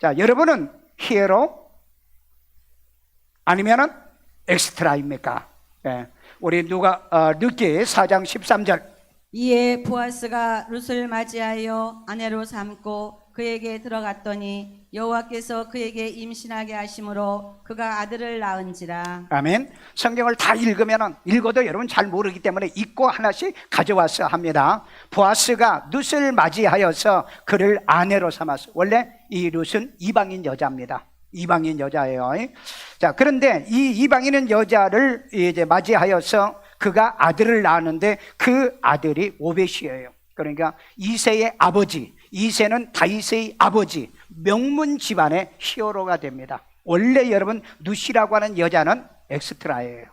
자, 여러분은 히에로 아니면은 엑스트라입니까? 예. 우리 누기 4장 13절. 이에 보아스가 룻을 맞이하여 아내로 삼고 그에게 들어갔더니 여호와께서 그에게 임신하게 하심으로 그가 아들을 낳은지라. 아멘. 성경을 다 읽어도 여러분 잘 모르기 때문에 읽고 하나씩 가져와서 합니다. 보아스가 룻을 맞이하여서 그를 아내로 삼았어. 원래 이 룻은 이방인 여자입니다. 이방인 여자예요. 자, 그런데 이 이방인 여자를 이제 맞이하여서 그가 아들을 낳았는데 그 아들이 오벳이에요. 그러니까 이새의 아버지, 이새는 다윗의 아버지, 명문 집안의 히어로가 됩니다. 원래 여러분 룻이라고 하는 여자는 엑스트라예요.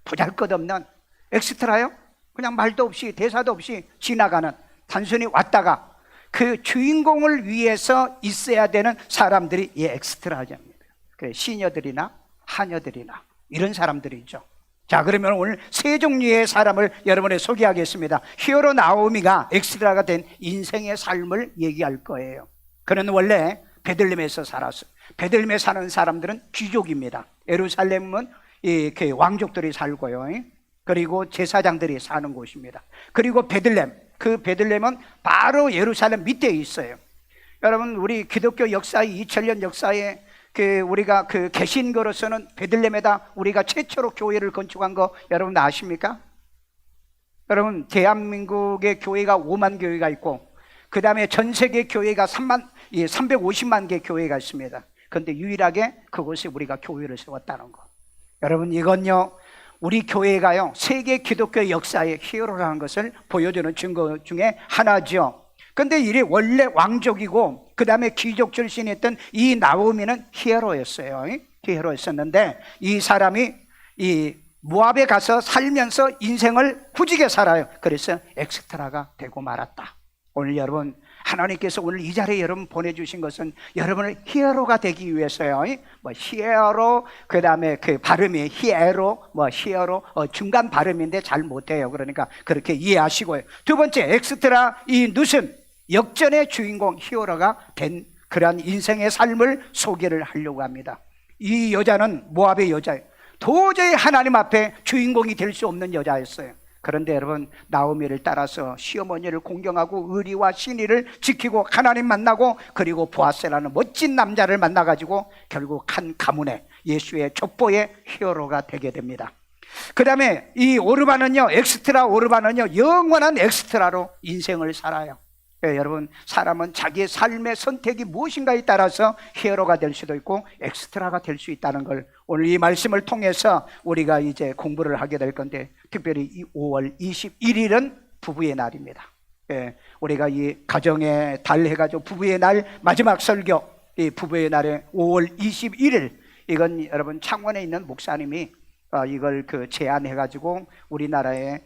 보잘것없는 엑스트라요. 그냥 말도 없이 대사도 없이 지나가는, 단순히 왔다가 그 주인공을 위해서 있어야 되는 사람들이 이 엑스트라입니다. 그래, 시녀들이나 하녀들이나 이런 사람들이죠. 자, 그러면 오늘 세 종류의 사람을 여러분에 소개하겠습니다. 히어로 나오미가 엑스트라가 된 인생의 삶을 얘기할 거예요. 그는 원래 베들레헴에서 살았어요. 베들레헴에 사는 사람들은 귀족입니다. 예루살렘은 그 왕족들이 살고요. 그리고 제사장들이 사는 곳입니다. 그리고 베들레헴, 그 베들레헴은 바로 예루살렘 밑에 있어요. 여러분, 우리 기독교 역사의 2000년 역사에 우리가 개신교로서는 베들레헴에다 우리가 최초로 교회를 건축한 거 여러분 아십니까? 여러분, 대한민국의 교회가 5만 교회가 있고 그 다음에 전 세계 교회가 350만 개 교회가 있습니다. 그런데 유일하게 그곳에 우리가 교회를 세웠다는 거. 여러분, 이건요 우리 교회가요 세계 기독교 역사의 히어로라는 것을 보여주는 증거 중에 하나죠. 근데 이게 원래 왕족이고 그 다음에 귀족 출신이었던 이 나오미는 히에로였어요. 히에로였었는데 이 사람이 이 모압에 가서 살면서 인생을 후지게 살아요. 그래서 엑스트라가 되고 말았다. 오늘 여러분, 하나님께서 오늘 이 자리에 여러분 보내주신 것은 여러분을 히에로가 되기 위해서요. 히에로, 그 다음에 그 발음이 히에로, 히에로 중간 발음인데 잘 못해요. 그러니까 그렇게 이해하시고요. 두 번째, 엑스트라, 이 룻은 역전의 주인공 히어로가 된 그러한 인생의 삶을 소개를 하려고 합니다. 이 여자는 모압의 여자예요. 도저히 하나님 앞에 주인공이 될 수 없는 여자였어요. 그런데 여러분, 나오미를 따라서 시어머니를 공경하고 의리와 신의를 지키고 하나님 만나고 그리고 보아스라는 멋진 남자를 만나가지고 결국 한 가문의 예수의 족보의 히어로가 되게 됩니다. 그 다음에 이 오르바는요, 엑스트라 오르바는요 영원한 엑스트라로 인생을 살아요. 예, 여러분, 사람은 자기의 삶의 선택이 무엇인가에 따라서 히어로가 될 수도 있고 엑스트라가 될 수 있다는 걸 오늘 이 말씀을 통해서 우리가 이제 공부를 하게 될 건데, 특별히 이 5월 21일은 부부의 날입니다. 예, 우리가 이 가정의 달 해가지고 부부의 날 마지막 설교, 이 부부의 날에 5월 21일, 이건 여러분 창원에 있는 목사님이 이걸 제안해가지고 우리나라에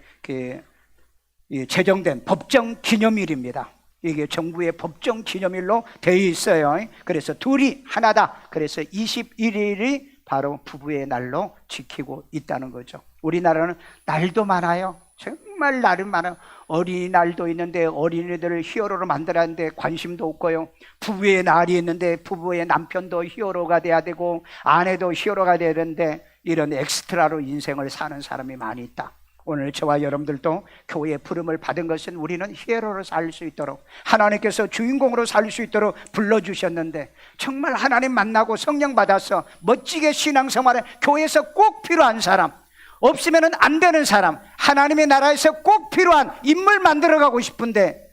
제정된 법정 기념일입니다. 이게 정부의 법정 기념일로 되어 있어요. 그래서 둘이 하나다. 그래서 21일이 바로 부부의 날로 지키고 있다는 거죠. 우리나라는 날도 많아요. 정말 날은 많아요. 어린이날도 있는데 어린이들을 히어로로 만들었는데 관심도 없고요. 부부의 날이 있는데 부부의 남편도 히어로가 돼야 되고 아내도 히어로가 돼야 되는데 이런 엑스트라로 인생을 사는 사람이 많이 있다. 오늘 저와 여러분들도 교회의 부름을 받은 것은 우리는 히어로로 살 수 있도록, 하나님께서 주인공으로 살 수 있도록 불러주셨는데, 정말 하나님 만나고 성령 받아서 멋지게 신앙생활에 교회에서 꼭 필요한 사람, 없으면 안 되는 사람, 하나님의 나라에서 꼭 필요한 인물 만들어가고 싶은데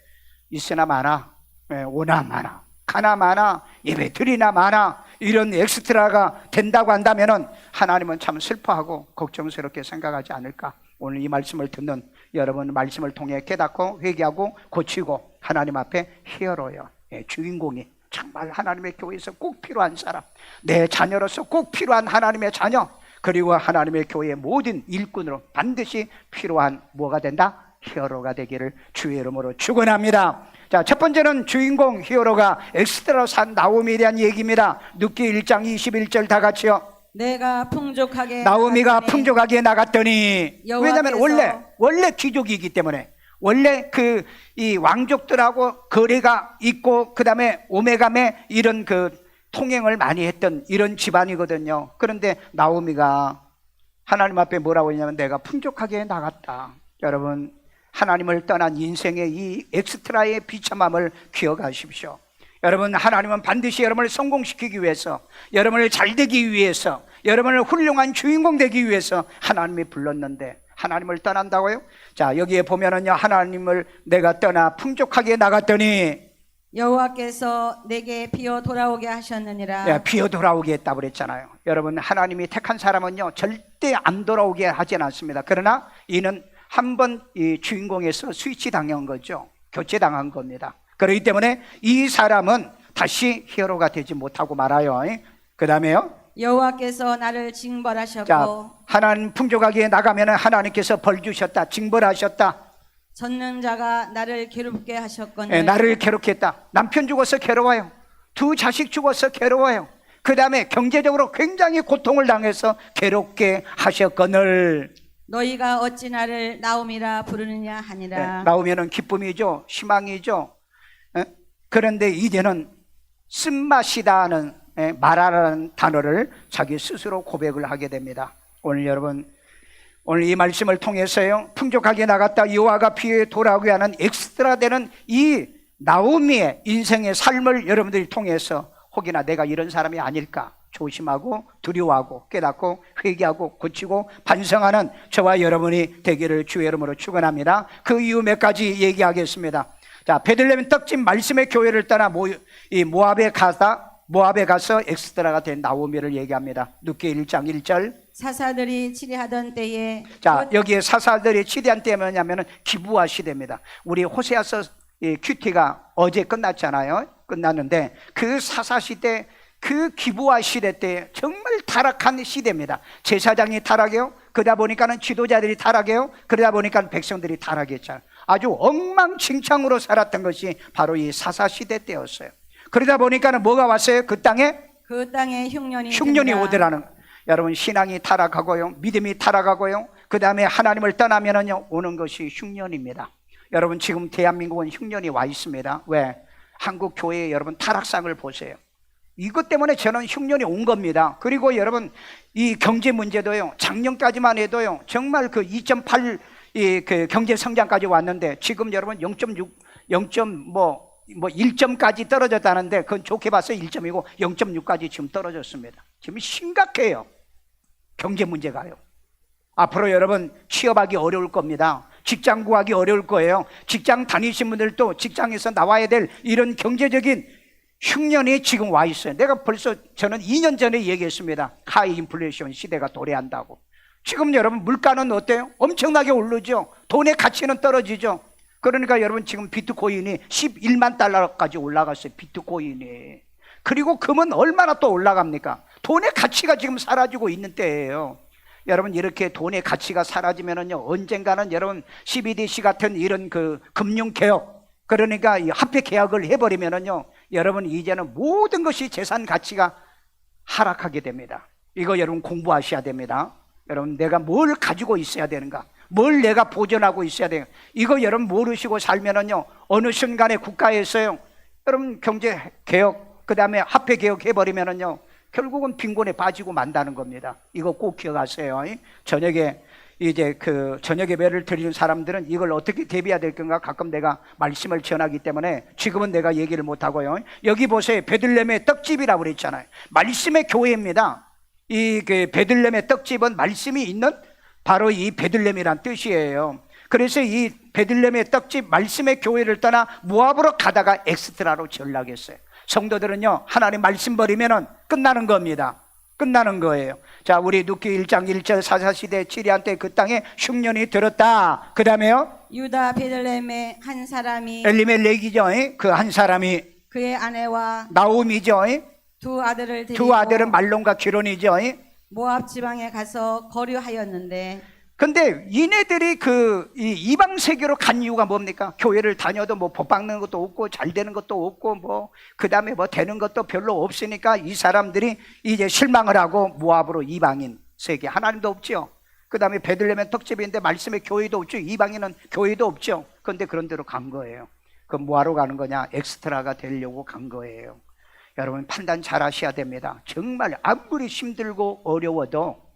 있으나 많아, 오나 많아, 가나 많아, 예배 드리나 많아, 이런 엑스트라가 된다고 한다면 하나님은 참 슬퍼하고 걱정스럽게 생각하지 않을까. 오늘 이 말씀을 듣는 여러분, 말씀을 통해 깨닫고 회개하고 고치고 하나님 앞에 히어로요, 주인공이 정말 하나님의 교회에서 꼭 필요한 사람, 내 자녀로서 꼭 필요한 하나님의 자녀, 그리고 하나님의 교회의 모든 일꾼으로 반드시 필요한 뭐가 된다? 히어로가 되기를 주의 이름으로 축원합니다. 자, 첫 번째는 주인공 히어로가 엑스트라로 산 나오미에 대한 얘기입니다. 룻기 1장 21절 다 같이요. 내가 풍족하게 나오미가 풍족하게 나갔더니, 왜냐하면 원래 귀족이기 때문에, 원래 이 왕족들하고 거래가 있고 그 다음에 오메가메 이런 통행을 많이 했던 이런 집안이거든요. 그런데 나오미가 하나님 앞에 뭐라고 했냐면 내가 풍족하게 나갔다. 여러분, 하나님을 떠난 인생의 이 엑스트라의 비참함을 기억하십시오. 여러분, 하나님은 반드시 여러분을 성공시키기 위해서, 여러분을 잘되기 위해서, 여러분을 훌륭한 주인공 되기 위해서 하나님이 불렀는데 하나님을 떠난다고요? 자, 여기에 보면은요, 하나님을 내가 떠나 풍족하게 나갔더니 여호와께서 내게 비어 돌아오게 하셨느니라. 네, 비어 돌아오게 했다고 그랬잖아요. 여러분, 하나님이 택한 사람은요 절대 안 돌아오게 하진 않습니다. 그러나 이는 한번 이 주인공에서 스위치 당한 거죠. 교체당한 겁니다. 그렇기 때문에 이 사람은 다시 히어로가 되지 못하고 말아요. 그 다음에요, 여호와께서 나를 징벌하셨고 자, 하나님 풍족하게 나가면 하나님께서 벌 주셨다, 징벌하셨다. 전능자가 나를 괴롭게 하셨거늘. 예, 나를 괴롭게 했다. 남편 죽어서 괴로워요. 두 자식 죽어서 괴로워요. 그 다음에 경제적으로 굉장히 고통을 당해서 괴롭게 하셨거늘. 너희가 어찌 나를 나옴이라 부르느냐 하니라. 나오면은 기쁨이죠, 희망이죠. 그런데 이제는 쓴맛이다는 말하라는 단어를 자기 스스로 고백을 하게 됩니다. 오늘 여러분, 오늘 이 말씀을 통해서요, 풍족하게 나갔다 여호와가 비에 돌아오게 하는 엑스트라 되는 이 나오미의 인생의 삶을 여러분들이 통해서 혹이나 내가 이런 사람이 아닐까 조심하고 두려워하고 깨닫고 회개하고 고치고 반성하는 저와 여러분이 되기를 주의 이름으로 축원합니다. 그 이유 몇 가지 얘기하겠습니다. 자, 베들레헴 떡집 말씀의 교회를 떠나 모압에 가서 엑스트라가 된 나오미를 얘기합니다. 룻기 1장 1절. 사사들이 치리하던 때에, 자, 여기에 사사들이 치리한 때가 뭐냐면은 기부와 시대입니다. 우리 호세아서 큐티가 어제 끝났잖아요. 끝났는데 그 사사 시대, 그 기부와 시대 때 정말 타락한 시대입니다. 제사장이 타락해요. 그러다 보니까는 지도자들이 타락해요. 그러다 보니까 백성들이 타락했잖아요. 아주 엉망진창으로 살았던 것이 바로 이 사사 시대 때였어요. 그러다 보니까는 뭐가 왔어요? 그 땅에 흉년이 오더라는. 여러분, 신앙이 타락하고요, 믿음이 타락하고요, 그 다음에 하나님을 떠나면은요 오는 것이 흉년입니다. 여러분, 지금 대한민국은 흉년이 와 있습니다. 왜? 한국 교회에 여러분 타락상을 보세요. 이것 때문에 저는 흉년이 온 겁니다. 그리고 여러분, 이 경제 문제도요, 작년까지만 해도요 정말 그 2.8 그 경제 성장까지 왔는데 지금 여러분 0.6, 1점까지 떨어졌다는데 그건 좋게 봐서 1점이고 0.6까지 지금 떨어졌습니다. 지금 심각해요, 경제 문제가요. 앞으로 여러분 취업하기 어려울 겁니다. 직장 구하기 어려울 거예요. 직장 다니신 분들도 직장에서 나와야 될 이런 경제적인 흉년이 지금 와 있어요. 저는 2년 전에 얘기했습니다. 하이 인플레이션 시대가 도래한다고. 지금 여러분 물가는 어때요? 엄청나게 오르죠. 돈의 가치는 떨어지죠. 그러니까 여러분 지금 비트코인이 11만 달러까지 올라갔어요. 비트코인이. 그리고 금은 얼마나 또 올라갑니까? 돈의 가치가 지금 사라지고 있는 때예요. 여러분, 이렇게 돈의 가치가 사라지면은요 언젠가는 여러분 CBDC 같은 이런 그 금융개혁, 그러니까 이 화폐 개혁을 해버리면은요 여러분 이제는 모든 것이 재산 가치가 하락하게 됩니다. 이거 여러분 공부하셔야 됩니다. 여러분, 내가 뭘 가지고 있어야 되는가, 뭘 내가 보존하고 있어야 돼요. 이거 여러분 모르시고 살면은요 어느 순간에 국가에서요 여러분 경제 개혁, 그 다음에 화폐 개혁 해버리면은요 결국은 빈곤에 빠지고 만다는 겁니다. 이거 꼭 기억하세요. 저녁에 저녁 예배를 드리는 사람들은 이걸 어떻게 대비해야 될 건가 가끔 내가 말씀을 전하기 때문에 지금은 내가 얘기를 못 하고요. 여기 보세요. 베들레헴의 떡집이라고 그랬잖아요. 말씀의 교회입니다. 이 베들레헴의 떡집은 말씀이 있는 바로 이 베들레헴이란 뜻이에요. 그래서 이 베들레헴의 떡집 말씀의 교회를 떠나 모압으로 가다가 엑스트라로 전락했어요. 성도들은요 하나님 말씀 버리면은 끝나는 겁니다. 끝나는 거예요. 자, 우리 룻기 1장 1절 사사시대 치리한 때 그 땅에 흉년이 들었다. 그 다음에요 유다 베들레헴의 한 사람이, 엘리멜렉이죠. 그 한 사람이 그의 아내와 나오미죠. 두 아들을 데리고 두 아들은 말론과 기론이죠. 모압 지방에 가서 거류하였는데, 근데 얘네들이 이 이방 세계로 간 이유가 뭡니까? 교회를 다녀도 뭐 복 받는 것도 없고 잘 되는 것도 없고 그 다음에 뭐 되는 것도 별로 없으니까 이 사람들이 이제 실망을 하고 모압으로, 이방인 세계, 하나님도 없죠. 그 다음에 베들레헴은 떡집인데 말씀에 교회도 없죠. 이방인은 교회도 없죠. 그런데 그런 데로 간 거예요. 그럼 뭐하러 가는 거냐? 엑스트라가 되려고 간 거예요. 여러분 판단 잘 하셔야 됩니다. 정말 아무리 힘들고 어려워도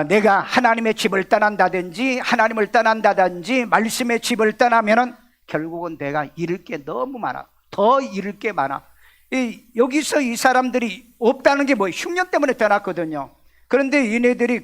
내가 하나님의 집을 떠난다든지 하나님을 떠난다든지 말씀의 집을 떠나면은 결국은 내가 잃을 게 너무 많아. 더 잃을 게 많아. 여기서 이 사람들이 없다는 게 뭐예요? 흉년 때문에 떠났거든요. 그런데 얘네들이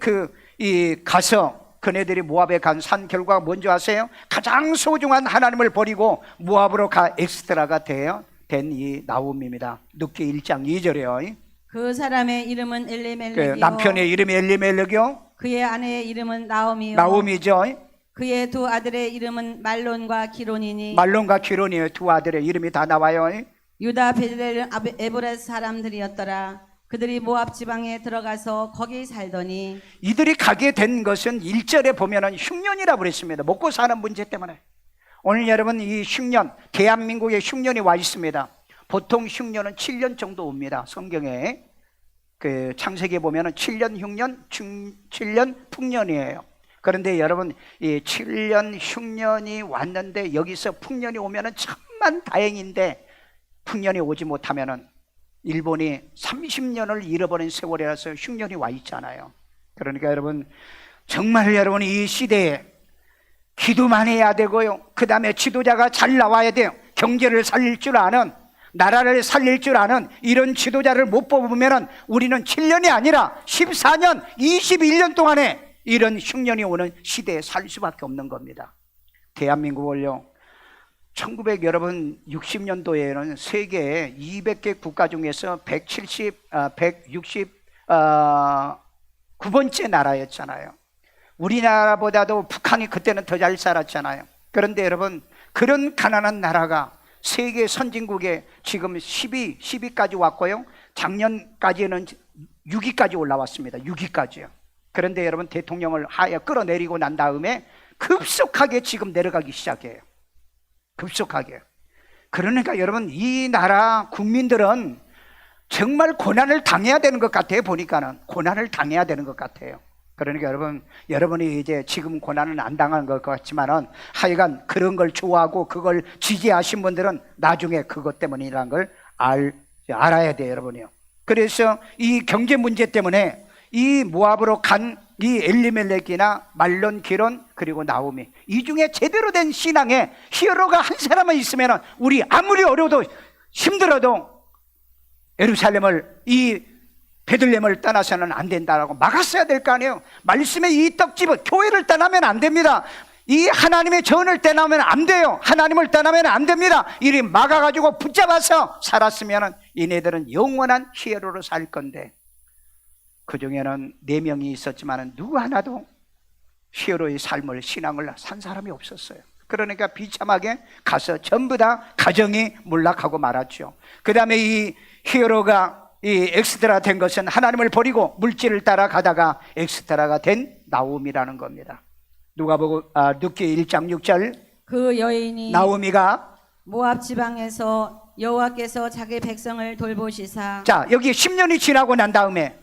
가서 그네들이 모압에 간 산 결과가 뭔지 아세요? 가장 소중한 하나님을 버리고 모압으로 엑스트라가 된 이 나홈입니다. 룻기 1장 2절에요. 그 사람의 이름은 엘리멜렉이요 남편의 이름이 엘리멜렉이요, 그의 아내의 이름은 나오미요 나홈이죠. 그의 두 아들의 이름은 말론과 기론이니 말론과 기론이에요. 두 아들의 이름이 다 나와요. 유다 베들레헴 에브렛 사람들이었더라. 그들이 모압 지방에 들어가서 거기 살더니 이들이 가게 된 것은 1절에 보면은 흉년이라고 그랬습니다. 먹고 사는 문제 때문에. 오늘 여러분 이 흉년, 대한민국에 흉년이 와 있습니다. 보통 흉년은 7년 정도 옵니다. 성경에 창세기에 보면은 7년 흉년, 7년 풍년이에요. 그런데 여러분 이 7년 흉년이 왔는데 여기서 풍년이 오면은 천만 다행인데 풍년이 오지 못하면은 일본이 30년을 잃어버린 세월이라서 흉년이 와 있잖아요. 그러니까 여러분 정말 여러분 이 시대에 기도만 해야 되고요. 그 다음에 지도자가 잘 나와야 돼요. 경제를 살릴 줄 아는, 나라를 살릴 줄 아는 이런 지도자를 못 뽑으면 우리는 7년이 아니라 14년, 21년 동안에 이런 흉년이 오는 시대에 살 수밖에 없는 겁니다. 대한민국을요 1960년도에는 세계 200개 국가 중에서 169번째 나라였잖아요. 우리나라보다도 북한이 그때는 더 잘 살았잖아요. 그런데 여러분 그런 가난한 나라가 세계 선진국에 지금 10위까지 왔고요. 작년까지는 6위까지 올라왔습니다. 6위까지요. 그런데 여러분 대통령을 하에 끌어내리고 난 다음에 급속하게 지금 내려가기 시작해요. 급속하게. 그러니까 여러분 이 나라 국민들은 정말 고난을 당해야 되는 것 같아요. 보니까는 고난을 당해야 되는 것 같아요. 그러니까 여러분이 이제 지금 고난은 안 당한 것 같지만은 하여간 그런 걸 좋아하고 그걸 지지하신 분들은 나중에 그것 때문이라는 걸 알아야 돼요, 여러분이요. 그래서 이 경제 문제 때문에 이 모압으로 간 이 엘리멜렉이나 말론, 기론 그리고 나오미, 이 중에 제대로 된 신앙의 히어로가 한 사람은 있으면 우리 아무리 어려워도 힘들어도 예루살렘을 이 베들레헴을 떠나서는 안 된다라고 막았어야 될 거 아니에요. 말씀의 이 떡집은 교회를 떠나면 안 됩니다. 이 하나님의 전을 떠나면 안 돼요. 하나님을 떠나면 안 됩니다. 이리 막아가지고 붙잡아서 살았으면 이네들은 영원한 히어로로 살 건데 그 중에는 4명이 있었지만 누구 하나도 히어로의 삶을, 신앙을 산 사람이 없었어요. 그러니까 비참하게 가서 전부 다 가정이 몰락하고 말았죠. 그 다음에 이 히어로가 이 엑스트라 된 것은 하나님을 버리고 물질을 따라가다가 엑스트라가 된 나홈이라는 겁니다. 룻기 1장 6절 그 여인이 나홈이가 모압 지방에서 여호와께서 자기 백성을 돌보시사. 자, 여기 10년이 지나고 난 다음에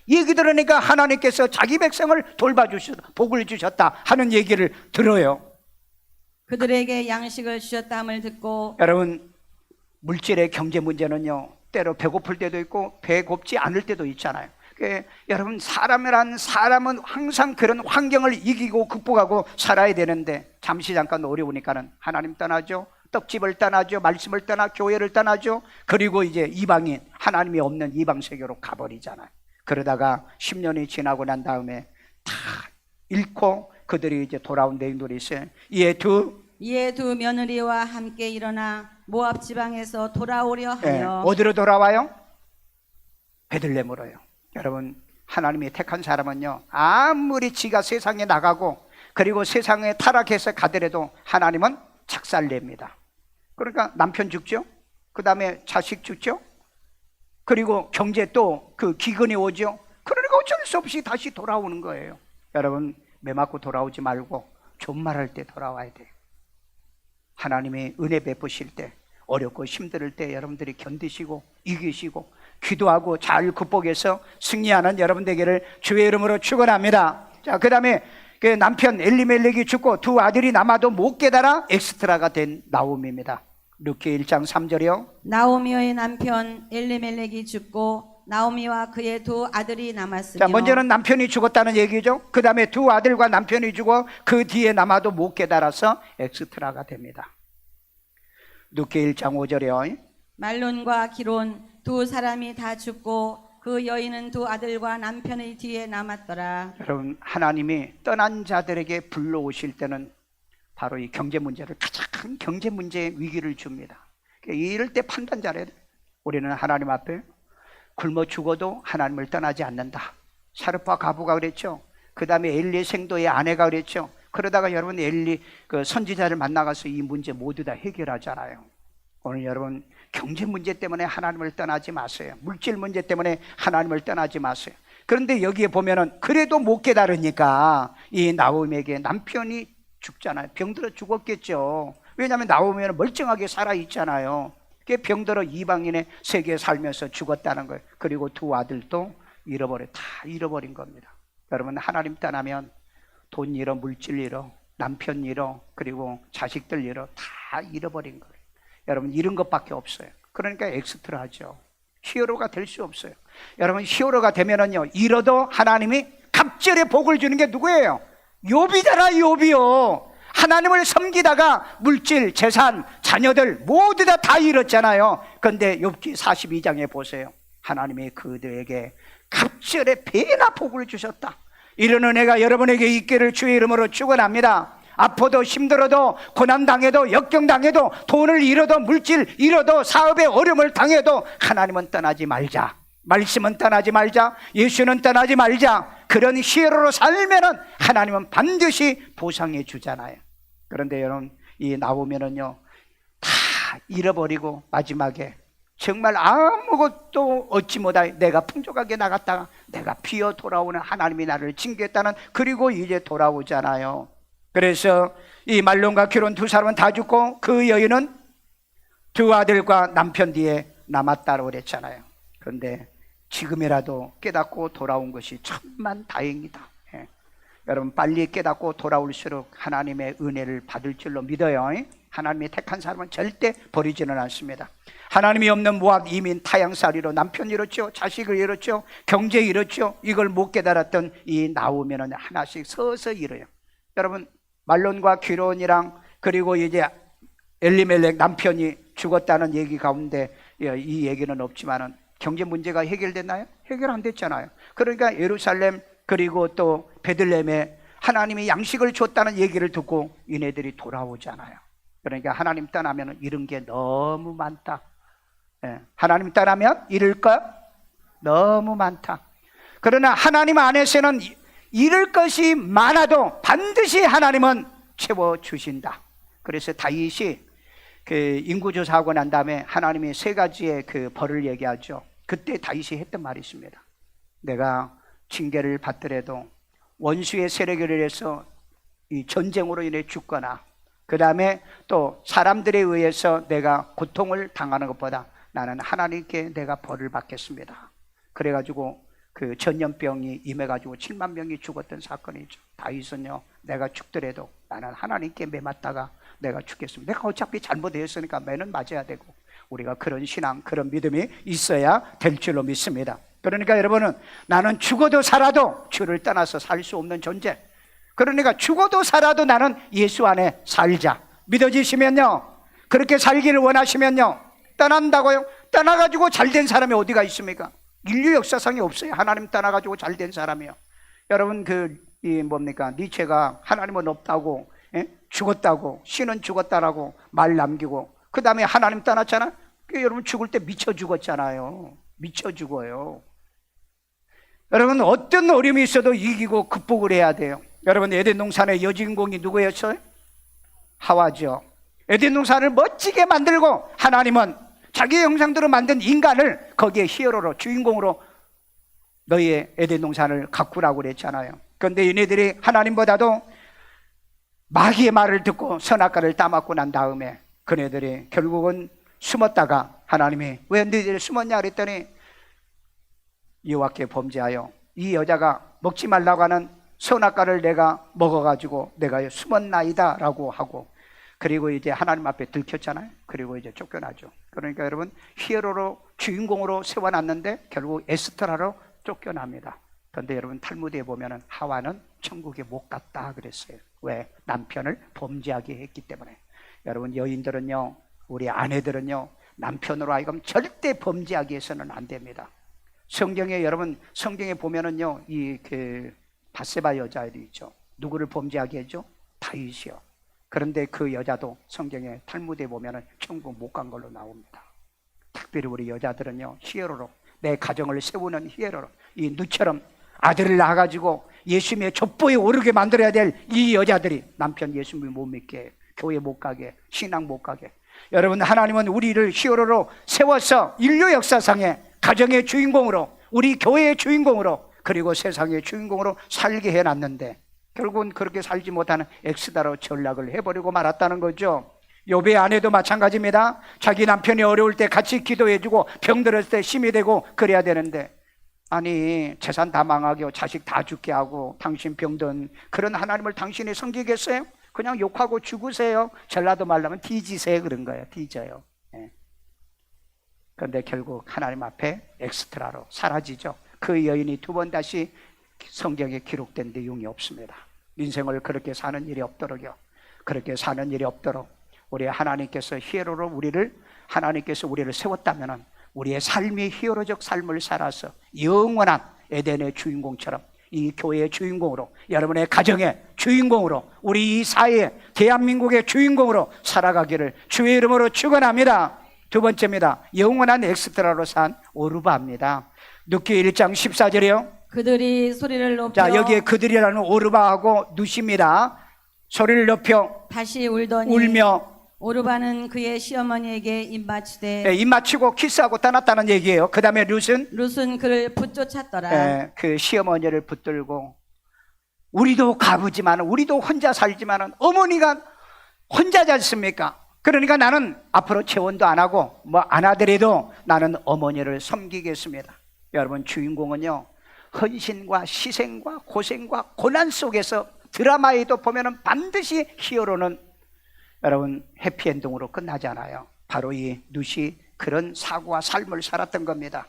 얘기 들으니까 하나님께서 자기 백성을 돌봐주셨다, 복을 주셨다 하는 얘기를 들어요. 그들에게 양식을 주셨다함을 듣고. 여러분 물질의 경제 문제는요 때로 배고플 때도 있고 배고프지 않을 때도 있잖아요. 여러분 사람은 항상 그런 환경을 이기고 극복하고 살아야 되는데 잠시 잠깐 어려우니까는 하나님 떠나죠, 떡집을 떠나죠, 말씀을 떠나 교회를 떠나죠. 그리고 이제 이방인, 하나님이 없는 이방 세계로 가버리잖아요. 그러다가 10년이 지나고 난 다음에 다 잃고 그들이 이제 돌아온 내용들이 있어요. 이에 두 며느리와 함께 일어나 모압 지방에서 돌아오려 하여. 어디로 돌아와요? 베들레헴으로요. 여러분 하나님이 택한 사람은요 아무리 지가 세상에 나가고 그리고 세상에 타락해서 가더라도 하나님은 착살냅니다. 그러니까 남편 죽죠, 그 다음에 자식 죽죠, 그리고 경제 또 그 기근이 오죠. 그러니까 어쩔 수 없이 다시 돌아오는 거예요. 여러분 매 맞고 돌아오지 말고 존말할 때 돌아와야 돼요. 하나님이 은혜 베푸실 때, 어렵고 힘들 때 여러분들이 견디시고 이기시고 기도하고 잘 극복해서 승리하는 여러분 되기를 주의 이름으로 축원합니다. 자, 그 다음에 그 남편 엘리멜렉이 죽고 두 아들이 남아도 못 깨달아 엑스트라가 된 나홈입니다. 룻기 1장 3절이요. 나오미의 남편 엘리멜렉이 죽고 나오미와 그의 두 아들이 남았으며. 자, 먼저는 남편이 죽었다는 얘기죠. 그 다음에 두 아들과 남편이 죽어 그 뒤에 남아도 못 깨달아서 엑스트라가 됩니다. 룻기 1장 5절이요. 말론과 기론 두 사람이 다 죽고 그 여인은 두 아들과 남편의 뒤에 남았더라. 여러분, 하나님이 떠난 자들에게 불러오실 때는 바로 이 경제 문제를, 가장 경제 문제의 위기를 줍니다. 이럴 때 판단 잘해야 돼. 우리는 하나님 앞에 굶어 죽어도 하나님을 떠나지 않는다. 사르파 가부가 그랬죠. 그 다음에 엘리 생도의 아내가 그랬죠. 그러다가 여러분 엘리 그 선지자를 만나가서 이 문제 모두 다 해결하잖아요. 오늘 여러분, 경제 문제 때문에 하나님을 떠나지 마세요. 물질 문제 때문에 하나님을 떠나지 마세요. 그런데 여기에 보면은 그래도 못 깨달으니까 이 나오미에게 남편이 죽잖아요. 병들어 죽었겠죠. 왜냐하면 나오미는 멀쩡하게 살아있잖아요. 그게 병들어 이방인의 세계에 살면서 죽었다는 거예요. 그리고 두 아들도 다 잃어버린 겁니다. 여러분, 하나님 떠나면 돈 잃어, 물질 잃어, 남편 잃어, 그리고 자식들 잃어, 다 잃어버린 거예요. 여러분, 잃은 것밖에 없어요. 그러니까 엑스트라 하죠. 히어로가 될 수 없어요. 여러분, 히어로가 되면은요, 잃어도 하나님이 갑절의 복을 주는 게 누구예요? 욥이잖아, 욥이요. 하나님을 섬기다가 물질, 재산, 자녀들 모두 다 잃었잖아요. 그런데 욥기 42장에 보세요. 하나님이 그들에게 갑절의 배나 복을 주셨다. 이런 은혜가 여러분에게 있기를 주의 이름으로 축원합니다. 아파도 힘들어도 고난당해도 역경당해도 돈을 잃어도 물질 잃어도 사업에 어려움을 당해도 하나님은 떠나지 말자. 말씀은 떠나지 말자. 예수는 떠나지 말자. 그런 히어로로 살면은 하나님은 반드시 보상해 주잖아요. 그런데 여러분, 이 나오면은요, 다 잃어버리고 마지막에 정말 아무것도 얻지 못하여 내가 풍족하게 나갔다가 내가 비어 돌아오는 하나님이 나를 징계했다는, 그리고 이제 돌아오잖아요. 그래서 이 말론과 기론 두 사람은 다 죽고 그 여인은 두 아들과 남편 뒤에 남았다고 그랬잖아요. 그런데 지금이라도 깨닫고 돌아온 것이 천만 다행이다. 예. 여러분, 빨리 깨닫고 돌아올수록 하나님의 은혜를 받을 줄로 믿어요. 하나님이 택한 사람은 절대 버리지는 않습니다. 하나님이 없는 모압 이민 타향살이로 남편 잃었죠, 자식을 잃었죠, 경제 잃었죠. 이걸 못 깨달았던 이 나오면은 하나씩 서서히 잃어요. 여러분, 말론과 기론이랑 그리고 이제 엘리멜렉 남편이 죽었다는 얘기 가운데 이 얘기는 없지만은 경제 문제가 해결됐나요? 해결 안 됐잖아요. 그러니까 예루살렘 그리고 또 베들레헴에 하나님이 양식을 줬다는 얘기를 듣고 이네들이 돌아오잖아요. 그러니까 하나님 떠나면 잃은 게 너무 많다. 예. 하나님 떠나면 잃을 것 너무 많다. 그러나 하나님 안에서는 잃을 것이 많아도 반드시 하나님은 채워주신다. 그래서 다윗이 그 인구조사하고 난 다음에 하나님이 세 가지의 그 벌을 얘기하죠. 그때 다윗이 했던 말이 있습니다. 내가 징계를 받더라도 원수의 세력에 의해서 이 전쟁으로 인해 죽거나 그 다음에 또 사람들에 의해서 내가 고통을 당하는 것보다 나는 하나님께 내가 벌을 받겠습니다. 그래가지고 그 전염병이 임해가지고 7만 명이 죽었던 사건이죠. 다윗은요, 내가 죽더라도 나는 하나님께 매 맞다가 내가 죽겠습니다. 내가 어차피 잘못했으니까 매는 맞아야 되고, 우리가 그런 신앙, 그런 믿음이 있어야 될 줄로 믿습니다. 그러니까 여러분은 나는 죽어도 살아도 주를 떠나서 살 수 없는 존재. 그러니까 죽어도 살아도 나는 예수 안에 살자. 믿어지시면요, 그렇게 살기를 원하시면요, 떠난다고요? 떠나가지고 잘된 사람이 어디가 있습니까? 인류 역사상에 없어요. 하나님 떠나가지고 잘된 사람이요. 여러분, 니체가 하나님은 없다고, 죽었다고, 신은 죽었다라고 말 남기고, 그 다음에 하나님 떠났잖아? 여러분, 죽을 때 미쳐 죽었잖아요. 미쳐 죽어요. 여러분, 어떤 어려움이 있어도 이기고 극복을 해야 돼요. 여러분, 에덴 동산의 여주인공이 누구였어요? 하와죠. 에덴 동산을 멋지게 만들고 하나님은 자기의 형상대로 만든 인간을 거기에 히어로로, 주인공으로 너희의 에덴 동산을 가꾸라고 그랬잖아요. 그런데 얘네들이 하나님보다도 마귀의 말을 듣고 선악과를 따먹고 난 다음에 그네들이 결국은 숨었다가 하나님이 왜 너희들이 숨었냐 그랬더니 여호와께 범죄하여 이 여자가 먹지 말라고 하는 선악과를 내가 먹어가지고 내가 숨었나이다 라고 하고, 그리고 이제 하나님 앞에 들켰잖아요. 그리고 이제 쫓겨나죠. 그러니까 여러분, 히에로로 주인공으로 세워놨는데 결국 에스더라로 쫓겨납니다. 그런데 여러분, 탈무드에 보면은 하와는 천국에 못 갔다 그랬어요. 왜? 남편을 범죄하게 했기 때문에. 여러분, 여인들은요, 우리 아내들은요, 남편으로 하여금 절대 범죄하게 해서는 안 됩니다. 성경에, 여러분, 성경에 보면은요, 바세바 여자들이 있죠. 누구를 범죄하게 했죠? 다윗이요. 그런데 그 여자도 성경에 탈무드에 보면은 천국 못 간 걸로 나옵니다. 특별히 우리 여자들은요, 히에로로, 내 가정을 세우는 히에로로, 이 누처럼 아들을 낳아가지고 예수님의 족보에 오르게 만들어야 될 이 여자들이 남편 예수님을 못 믿게, 교회 못 가게, 신앙 못 가게. 여러분, 하나님은 우리를 히어로로 세워서 인류 역사상의 가정의 주인공으로, 우리 교회의 주인공으로, 그리고 세상의 주인공으로 살게 해놨는데 결국은 그렇게 살지 못하는 엑스다로 전락을 해버리고 말았다는 거죠. 욥의 아내도 마찬가지입니다. 자기 남편이 어려울 때 같이 기도해주고 병들었을 때 힘이 되고 그래야 되는데, 아니 재산 다 망하게 하고 자식 다 죽게 하고 당신 병든 그런 하나님을 당신이 섬기겠어요? 그냥 욕하고 죽으세요. 전라도 말하면 뒤지세요. 그런 거예요. 뒤져요. 그런데 결국 하나님 앞에 엑스트라로 사라지죠. 그 여인이 두 번 다시 성경에 기록된 내용이 없습니다. 인생을 그렇게 사는 일이 없도록요. 그렇게 사는 일이 없도록 우리 하나님께서 히에로로 하나님께서 우리를 세웠다면은 우리의 삶이 히어로적 삶을 살아서 영원한 에덴의 주인공처럼 이 교회의 주인공으로, 여러분의 가정의 주인공으로, 우리 이 사회 대한민국의 주인공으로 살아가기를 주의 이름으로 축원합니다. 두 번째입니다. 영원한 엑스트라로 산 오르바입니다. 눕기 1장 14절이요. 그들이 소리를 높여, 자, 여기에 그들이라는 오르바하고 누시입니다. 소리를 높여 다시 울더니 울며, 오르바는 그의 시어머니에게 입맞추되, 입 맞추고 키스하고 떠났다는 얘기예요. 그 다음에 룻은 그를 붙쫓았더라. 그 시어머니를 붙들고, 우리도 가부지만, 우리도 혼자 살지만 어머니가 혼자지 않습니까? 그러니까 나는 앞으로 재혼도 안 하고 뭐 안 하더라도 나는 어머니를 섬기겠습니다. 여러분, 주인공은요, 헌신과 희생과 고생과 고난 속에서, 드라마에도 보면은 반드시 히어로는 여러분 해피엔딩으로 끝나잖아요. 바로 이 룻이 그런 사고와 삶을 살았던 겁니다.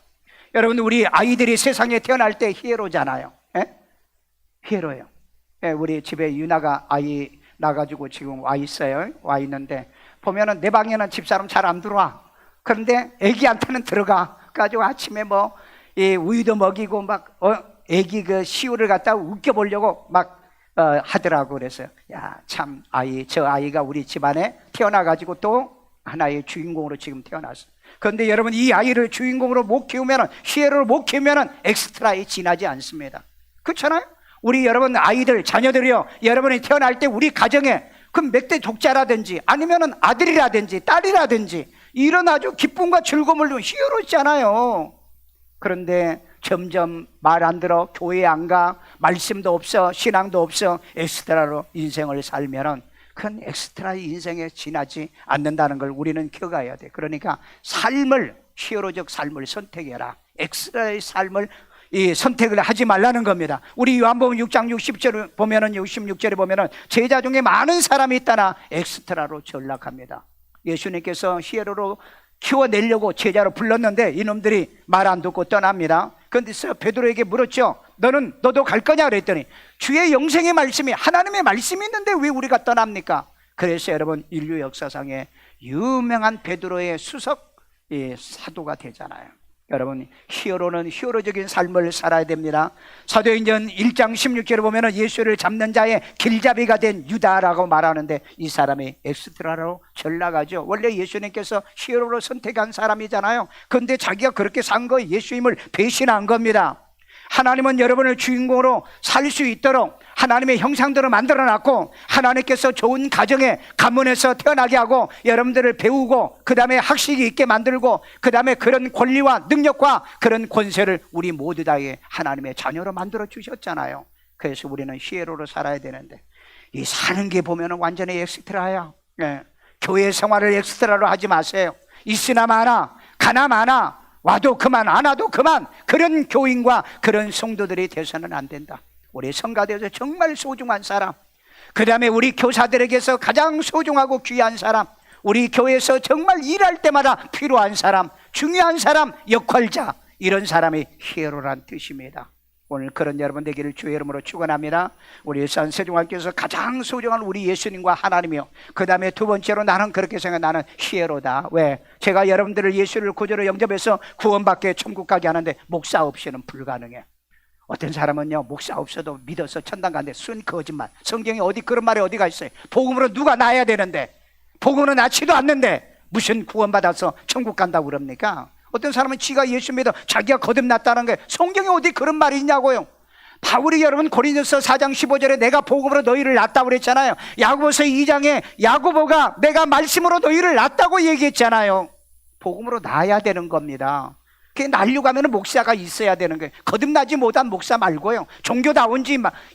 여러분, 우리 아이들이 세상에 태어날 때 히어로잖아요. 히어로예요. 우리 집에 유나가 아이 나가지고 지금 와 있어요. 와 있는데 보면은 내 방에는 집사람 잘 안 들어와. 그런데 애기한테는 들어가. 가지고 아침에 뭐 우유도 먹이고 막 애기 그 시우를 갖다 웃겨보려고 막 하더라고. 그래서 야, 참 저 아이가 우리 집안에 태어나가지고 또 하나의 주인공으로 지금 태어났어. 그런데 여러분, 이 아이를 주인공으로 못 키우면, 히에로를 못 키우면 엑스트라에 지나지 않습니다. 그렇잖아요? 우리 여러분 아이들, 자녀들이요, 여러분이 태어날 때 우리 가정에 그럼 몇 대 독자라든지 아니면은 아들이라든지 딸이라든지 이런 아주 기쁨과 즐거움을 주는 히어로잖아요. 그런데 점점 말 안 들어, 교회 안 가, 말씀도 없어, 신앙도 없어, 엑스트라로 인생을 살면은 그건 엑스트라의 인생에 지나지 않는다는 걸 우리는 기억해야 돼. 그러니까 히어로적 삶을 선택해라. 엑스트라의 삶을 선택을 하지 말라는 겁니다. 우리 요한복음 6장 60절을 보면은, 66절에 보면은 제자 중에 많은 사람이 있다나 엑스트라로 전락합니다. 예수님께서 히어로로 키워내려고 제자로 불렀는데 이놈들이 말 안 듣고 떠납니다. 그런데 베드로에게 물었죠. 너도 갈 거냐 그랬더니 주의 영생의 말씀이, 하나님의 말씀이 있는데 왜 우리가 떠납니까? 그래서 여러분, 인류 역사상에 유명한 베드로의 수석 사도가 되잖아요. 여러분, 히어로는 히어로적인 삶을 살아야 됩니다. 사도행전 1장 16절에 보면 예수를 잡는 자의 길잡이가 된 유다라고 말하는데 이 사람이 엑스트라로 전락하죠. 원래 예수님께서 히어로로 선택한 사람이잖아요. 그런데 자기가 그렇게 산 거, 예수님을 배신한 겁니다. 하나님은 여러분을 주인공으로 살 수 있도록 하나님의 형상대로 만들어놨고, 하나님께서 좋은 가정에 가문에서 태어나게 하고 여러분들을 배우고 그 다음에 학식이 있게 만들고 그 다음에 그런 권리와 능력과 그런 권세를 우리 모두 다에 하나님의 자녀로 만들어 주셨잖아요. 그래서 우리는 히에로로 살아야 되는데 이 사는 게 보면 완전히 엑스트라야. 교회 생활을 엑스트라로 하지 마세요. 있으나 마나, 가나 마나, 와도 그만, 안 와도 그만, 그런 교인과 그런 성도들이 돼서는 안 된다. 우리 성가대에서 정말 소중한 사람, 그 다음에 우리 교사들에게서 가장 소중하고 귀한 사람, 우리 교회에서 정말 일할 때마다 필요한 사람, 중요한 사람, 역할자, 이런 사람이 히어로란 뜻입니다. 오늘 그런 여러분 되기를 주의 이름으로 축원합니다. 우리 일산 세종학교에서 가장 소중한 우리 예수님과 하나님이요, 그 다음에 두 번째로 나는 그렇게 생각해, 나는 히어로다. 왜? 제가 여러분들을 예수를 구주로 영접해서 구원받게 천국 가게 하는데 목사 없이는 불가능해. 어떤 사람은요, 목사 없어도 믿어서 천당 간대. 순 거짓말. 성경에 어디 그런 말이 어디가 있어요? 복음으로 누가 낳아야 되는데, 복음으로 낳지도 않는데 무슨 구원받아서 천국 간다고 그럽니까? 어떤 사람은 지가 예수 믿어 자기가 거듭났다는 거예요. 성경에 어디 그런 말이 있냐고요. 바울이 여러분 고린도서 4장 15절에 내가 복음으로 너희를 낳았다고 그랬잖아요. 야고보서 2장에 야고보가 내가 말씀으로 너희를 낳았다고 얘기했잖아요. 복음으로 낳아야 되는 겁니다. 그게 낳으려고 하면 목사가 있어야 되는 거예요. 거듭나지 못한 목사 말고요, 종교다운